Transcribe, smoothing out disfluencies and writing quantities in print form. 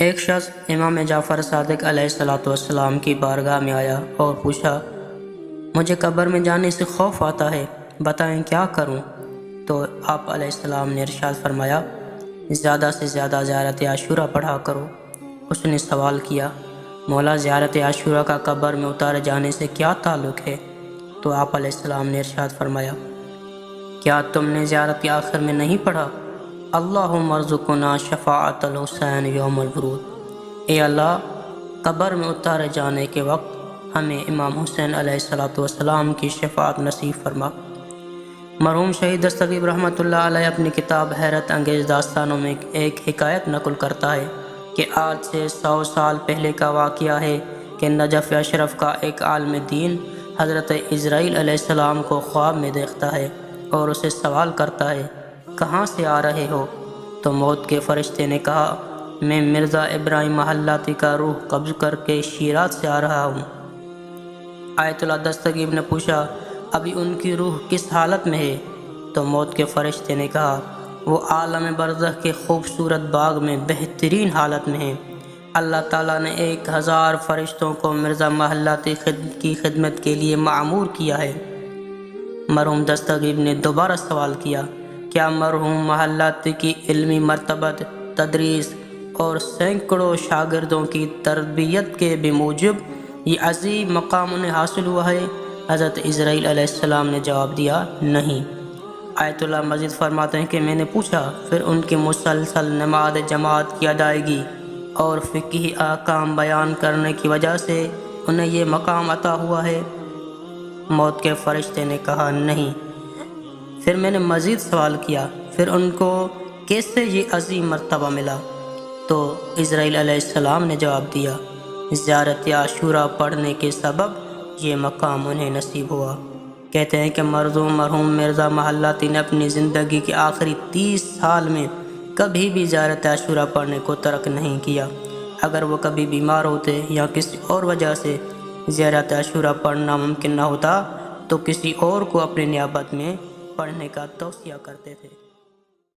ایک شخص امام جعفر صادق علیہ السلام کی بارگاہ میں آیا اور پوچھا، مجھے قبر میں جانے سے خوف آتا ہے، بتائیں کیا کروں؟ تو آپ علیہ السلام نے ارشاد فرمایا، زیادہ سے زیادہ زیارت عاشورہ پڑھا کرو۔ اس نے سوال کیا، مولا زیارت عاشورہ کا قبر میں اتارے جانے سے کیا تعلق ہے؟ تو آپ علیہ السلام نے ارشاد فرمایا، کیا تم نے زیارت آخر میں نہیں پڑھا، اللہم ارزقنا شفاعت الحسین یوم الورود؟ اے اللہ، قبر میں اتارے جانے کے وقت ہمیں امام حسین علیہ السلام کی شفاعت نصیب فرما۔ مرحوم شہید دستگیر رحمۃ اللہ علیہ اپنی کتاب حیرت انگیز داستانوں میں ایک حکایت نقل کرتا ہے کہ آج سے 100 سال پہلے کا واقعہ ہے کہ نجف اشرف کا ایک عالم دین حضرت عزرائیل علیہ السلام کو خواب میں دیکھتا ہے اور اسے سوال کرتا ہے، کہاں سے آ رہے ہو؟ تو موت کے فرشتے نے کہا، میں مرزا ابراہیم محلاتی کا روح قبض کر کے شیراز سے آ رہا ہوں۔ آیت اللہ دستگیر نے پوچھا، ابھی ان کی روح کس حالت میں ہے؟ تو موت کے فرشتے نے کہا، وہ عالم برزخ کے خوبصورت باغ میں بہترین حالت میں ہے۔ اللہ تعالیٰ نے 1000 فرشتوں کو مرزا محلاتی کی خدمت کے لیے معمور کیا ہے۔ مرحوم دستگیر نے دوبارہ سوال کیا، کیا مرحوم محلاتی کی علمی مرتبت، تدریس اور سینکڑوں شاگردوں کی تربیت کے بموجب یہ عظیم مقام انہیں حاصل ہوا ہے؟ حضرت عزرائیل علیہ السلام نے جواب دیا، نہیں۔ آیت اللہ مزید فرماتے ہیں کہ میں نے پوچھا، پھر ان کی مسلسل نماز جماعت کی ادائیگی اور فقہی احکام بیان کرنے کی وجہ سے انہیں یہ مقام عطا ہوا ہے؟ موت کے فرشتے نے کہا، نہیں۔ پھر میں نے مزید سوال کیا، پھر ان کو کیسے یہ عظیم مرتبہ ملا؟ تو عزرائیل علیہ السلام نے جواب دیا، زیارت عاشورہ پڑھنے کے سبب یہ مقام انہیں نصیب ہوا۔ کہتے ہیں کہ مرحوم مرزا محلاتی نے اپنی زندگی کے آخری 30 سال میں کبھی بھی زیارت عاشورہ پڑھنے کو ترک نہیں کیا۔ اگر وہ کبھی بیمار ہوتے یا کسی اور وجہ سے زیارت عاشورہ پڑھنا ممکن نہ ہوتا تو کسی اور کو اپنی نیابت میں پڑھنے کا توصیہ کرتے تھے۔